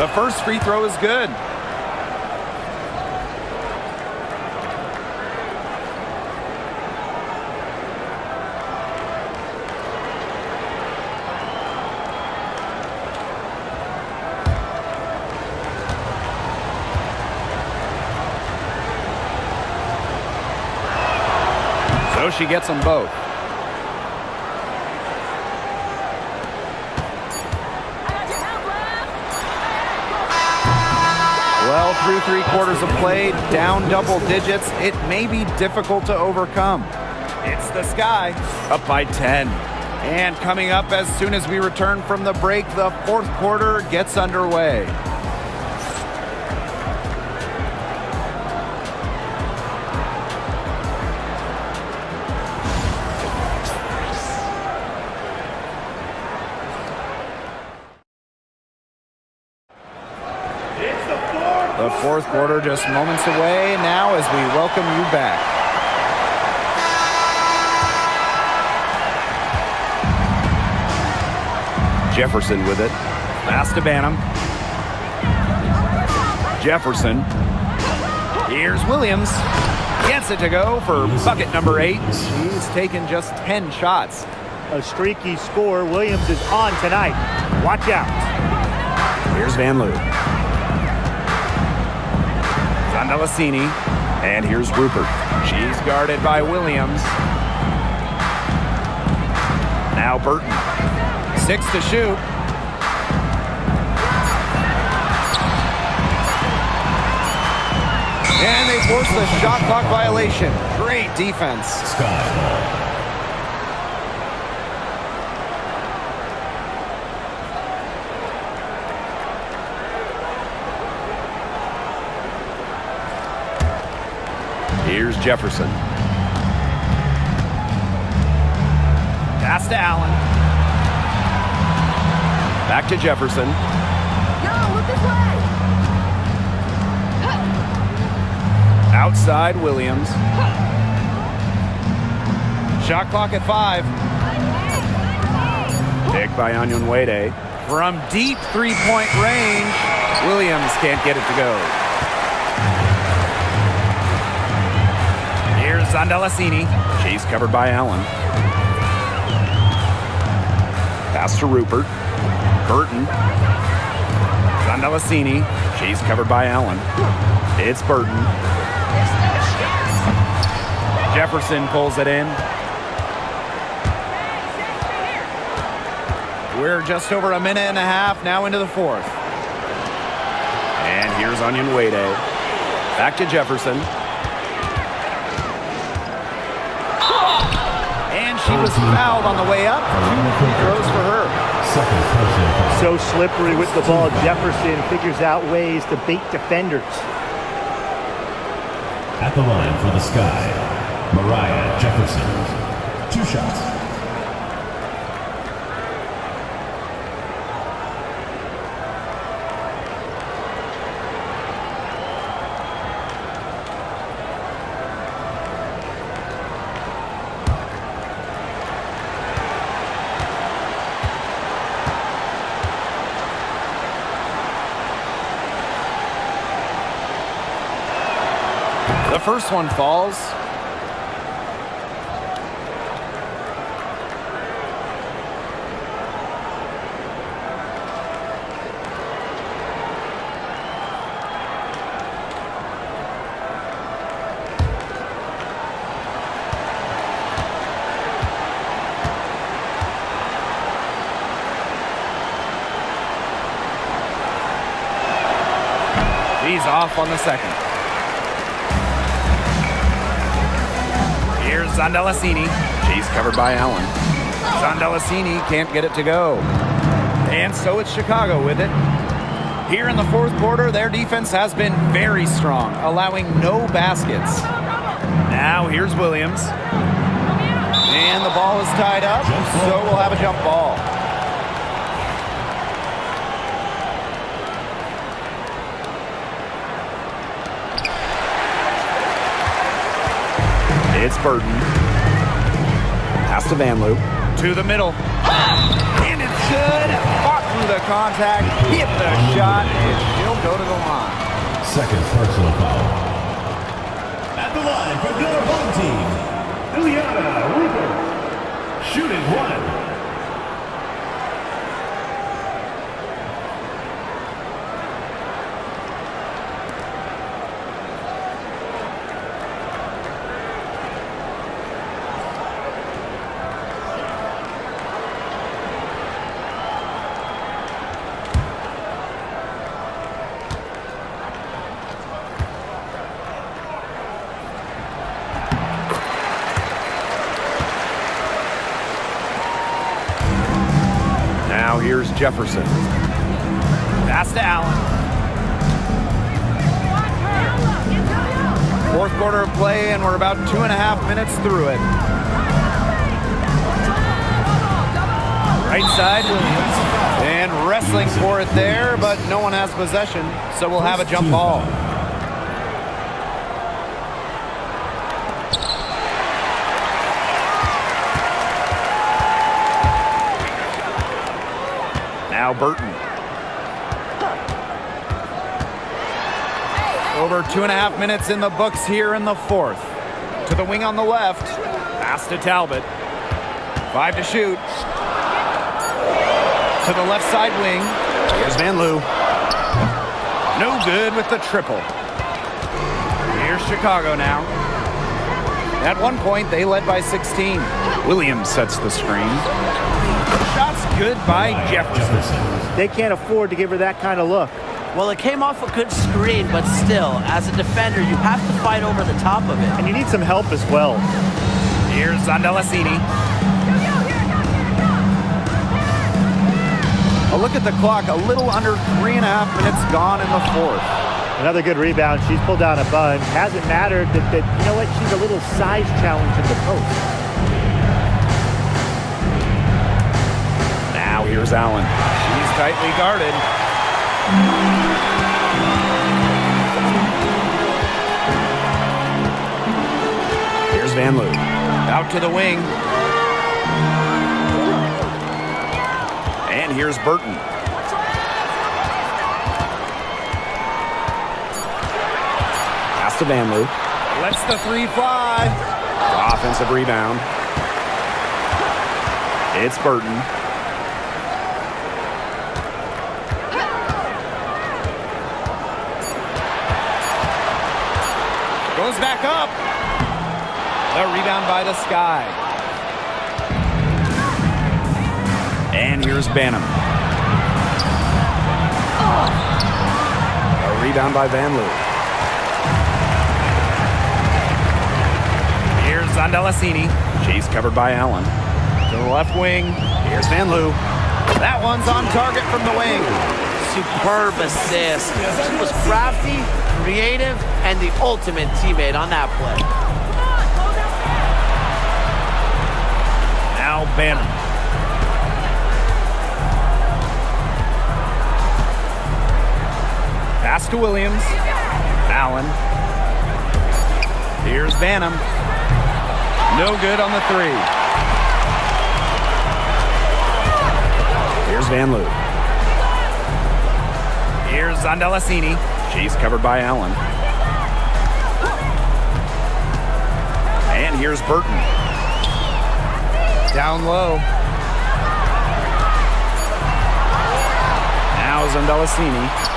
The first free throw is good. So she gets them both. Well, through 3 quarters of play, down double digits, it may be difficult to overcome. It's the Sky, up by 10. And coming up as soon as we return from the break, the 4th quarter gets underway. The fourth quarter just moments away now as we welcome you back. Jefferson with it. Pass to Banham. Jefferson. Here's Williams. Gets it to go for bucket number 8. He's taken just 10 shots. A streaky score. Williams is on tonight. Watch out. Here's Van Loo. Zandalasini. And here's Rupert. She's guarded by Williams. Now Burton. 6 to shoot. And they force the shot clock violation. Great defense. Sky. Here's Jefferson. Pass to Allen. Back to Jefferson. Yo, look this way. Outside Williams. Shot clock at 5. Pick by Onyenwere. From deep three-point range, Williams can't get it to go. Here's Zandalasini. She's covered by Allen. Pass to Rupert. Burton. Zandalasini. She's covered by Allen. It's Burton. Jefferson pulls it in. We're just over a minute and a half now into the fourth. And here's Onyenwere. Back to Jefferson. And she was fouled on the way up. 2 free throws for her. Second personal foul. So slippery with the ball. Jefferson figures out ways to bait defenders. At the line for the Sky, Mariah Jefferson. 2 shots. The first one falls. He's off on the second. Here's Zandalasini. She's covered by Allen. Zandalasini can't get it to go. And so it's Chicago with it. Here in the fourth quarter, their defense has been very strong, allowing no baskets. Now here's Williams. And the ball is tied up, so we'll have a jump ball. It's Burton. Pass to Van Loo. To the middle. And it's good. Fought through the contact, hit the shot, and she'll go to the line. Second personal foul. At the line for their home team, Ileana Rupert. Shooting 1. Now here's Jefferson. Pass to Allen. Fourth quarter of play, and we're about 2.5 minutes through it. Right side, and wrestled wrestling for it there, but no one has possession, so we'll have a jump ball. Now Burton. Over 2.5 minutes in the books here in the fourth. To the wing on the left. Pass to Talbot. 5 to shoot. To the left side wing. Here's Van Loo. No good with the triple. Here's Chicago now. At one point, they led by 16. Williams sets the screen. Shot's good by Jefferson. They can't afford to give her that kind of look. Well, it came off a good screen, but still, as a defender, you have to fight over the top of it. And you need some help as well. Here's Zondelasini. A look at the clock, a little under 3.5 minutes gone in the fourth. Another good rebound. She's pulled down a bunch. Hasn't mattered that you know what? She's a little size challenge in the post. Now here's Allen. She's tightly guarded. Here's Van Loo. Out to the wing. And here's Burton. Pass to Van Loo. Lets the three fly. Offensive rebound. It's Burton. Goes back up. The rebound by the Sky. And here's Banham. A rebound by Van Loo. Here's Zondelasini. She's covered by Allen. To the left wing. Here's Van Loo. That one's on target from the wing. Superb assist. She was crafty, creative, and the ultimate teammate on that play. Now Banham. Pass to Williams. Allen. Here's Banham. No good on the three. Here's Van Loo. Here's Zondelasini. She's covered by Allen. And here's Burton. Down low. Now Zondelasini.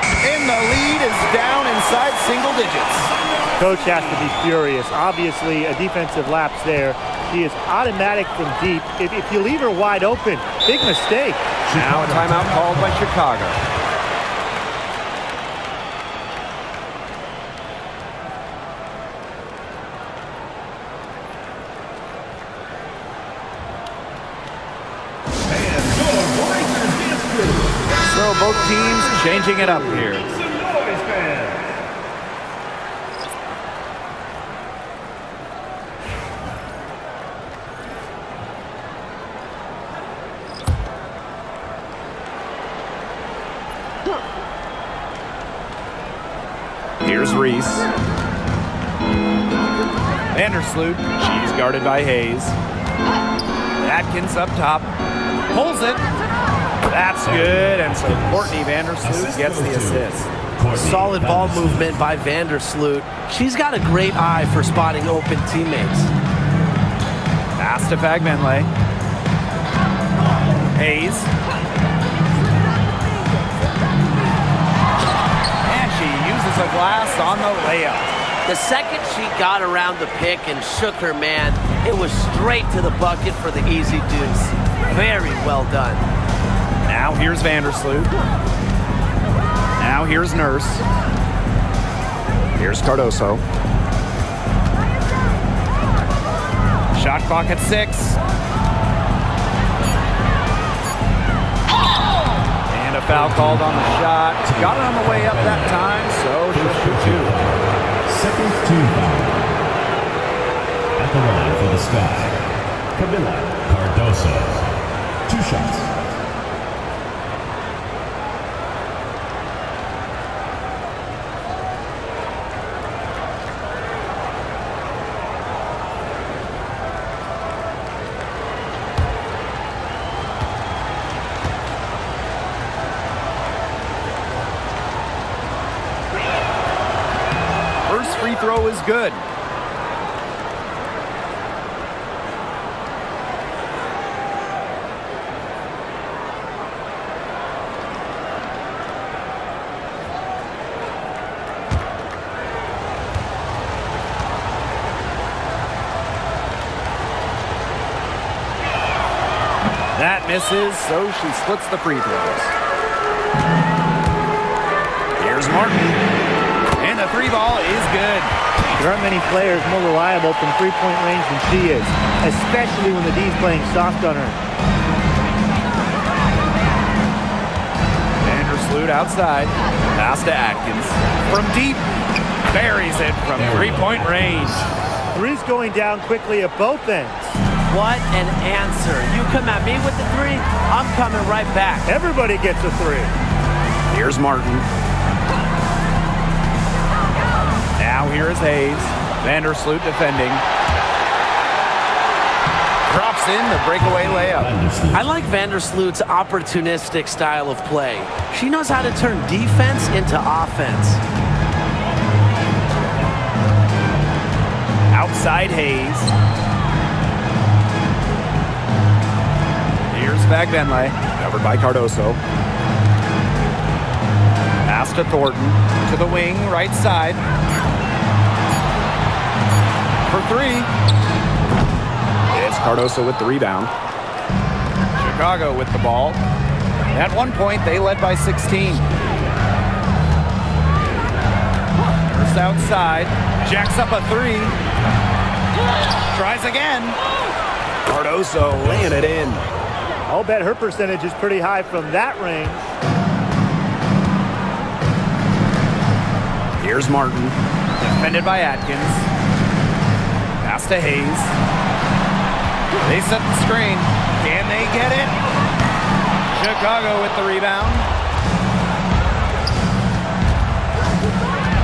And the lead is down inside single digits. Coach has to be furious. Obviously, a defensive lapse there. She is automatic from deep. If you leave her wide open, big mistake. Now a timeout called by Chicago. So both teams changing it up here. Here's Reese. Vandersloot. She's guarded by Hayes. Atkins up top. Pulls it. That's good. And so Courtney Vandersloot gets the assist. Solid ball movement by Vandersloot. She's got a great eye for spotting open teammates. Pass to Fagbenle. Hayes. And she uses a glass on the layup. The second she got around the pick and shook her man, it was straight to the bucket for the easy deuce. Very well done. Now here's Vandersloot. Now here's Nurse. Here's Cardoso. Shot clock at 6. And a foul called on the shot. Got it on the way up that time, so she'll shoot two. Second team foul. At the line for the Sky, Camila Cardoso. 2 shots. free throw is good. That misses, so she splits the free throws. Here's Martin. And the three ball is good. There aren't many players more reliable from three-point range than she is, especially when the D's playing soft on her. Vandersloot outside. Pass to Atkins. From deep. Buries it from three-point range. Three's going down quickly at both ends. What an answer. You come at me with the three, I'm coming right back. Everybody gets a three. Here's Martin. Now here is Hayes. Vandersloot defending. Drops in the breakaway layup. I like Vandersloot's opportunistic style of play. She knows how to turn defense into offense. Outside Hayes. Here's Bagbenley. Covered by Cardoso. Pass to Thornton. To the wing, right side. For three. It's Cardoso with the rebound. Chicago with the ball. At one point, they led by 16. First outside. Jacks up a three. Tries again. Cardoso laying it in. I'll bet her percentage is pretty high from that range. Here's Martin. Defended by Atkins. Pass to Hayes. They set the screen. Can they get it? Chicago with the rebound.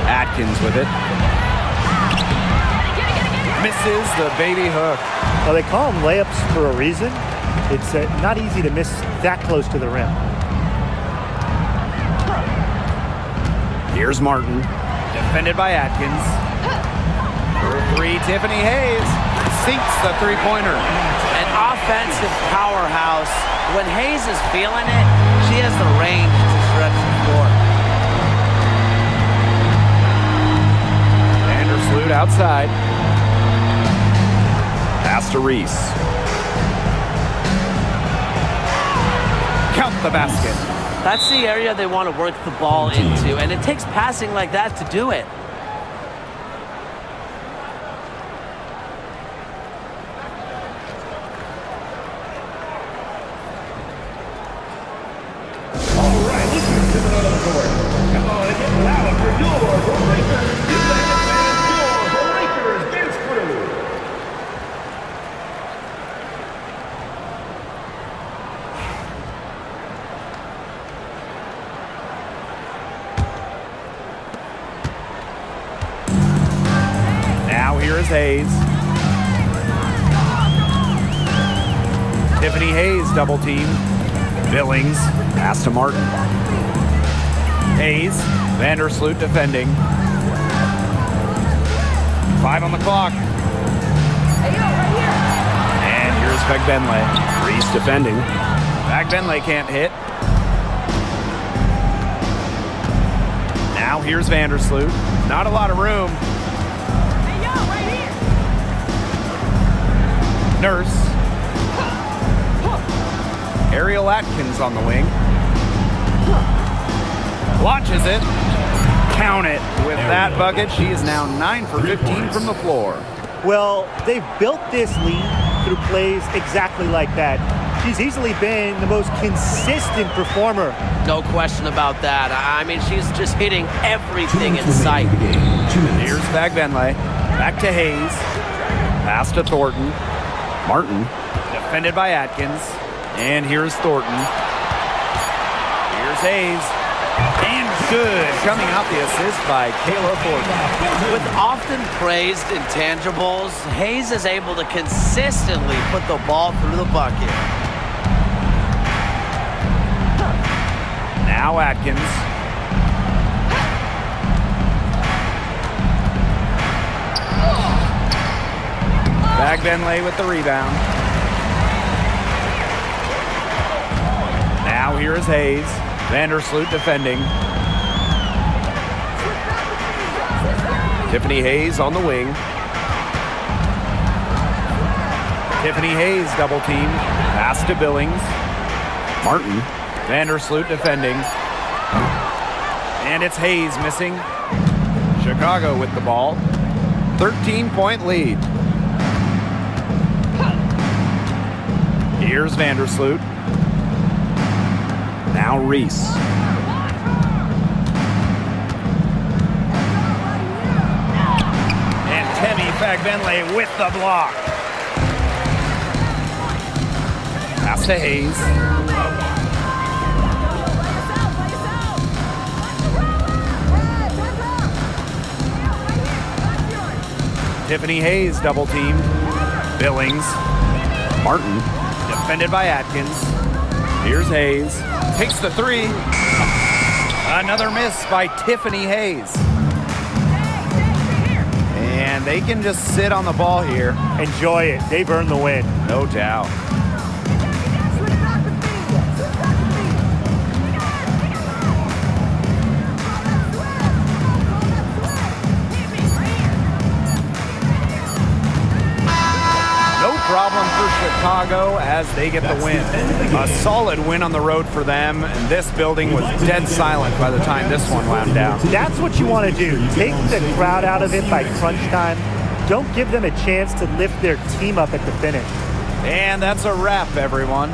Atkins with it. Misses the baby hook. Well, they call them layups for a reason. It's not easy to miss that close to the rim. Here's Martin. Defended by Atkins. For three, Tiffany Hayes sinks the three-pointer. An offensive powerhouse. When Hayes is feeling it, she has the range to stretch the floor. Vandersloot outside. Pass to Reese. Count the basket. That's the area they want to work the ball into, and it takes passing like that to do it. All right, let's get to the court. Come on and get loud for your Lakers. You make it, man. Your Lakers dance crew. Now here is Hayes. Tiffany Hayes double team. Billings. Pass to Martin. Hayes. Vandersloot defending. 5 on the clock. And here's Bagbenley. Reese defending. Bagbenley can't hit. Now here's Vandersloot. Not a lot of room. Nurse. Ariel Atkins on the wing. Launches it. Count it. With that bucket, she is now 9 for 15 from the floor. Well, they've built this lead through plays exactly like that. She's easily been the most consistent performer. No question about that. I mean, she's just hitting everything in sight. Here's Bagbenley. Back to Hayes. Pass to Thornton. Martin. Defended by Atkins. And here's Thornton. Here's Hayes. And good. Coming out the assist by Kayla Thornton. With often praised intangibles, Hayes is able to consistently put the ball through the bucket. Now Atkins. Fagbenle with the rebound. Now here is Hayes. Vandersloot defending. Tiffany Hayes on the wing. Tiffany Hayes double team. Pass to Billings. Martin. Vandersloot defending. And it's Hayes missing. Chicago with the ball. 13-point lead. Here's Vandersloot. Now Reese. And Temi Fagbenle with the block. Pass to Hayes. Tiffany Hayes double team. Billings. Martin. Defended by Atkins. Here's Hayes. Takes the three. Another miss by Tiffany Hayes. And they can just sit on the ball here. Enjoy it. They've earned the win. No doubt. Problem for Chicago as they get the win. A solid win on the road for them, and this building was dead silent by the time this one wound down. That's what you want to do. Take the crowd out of it by crunch time. Don't give them a chance to lift their team up at the finish. And that's a wrap, everyone.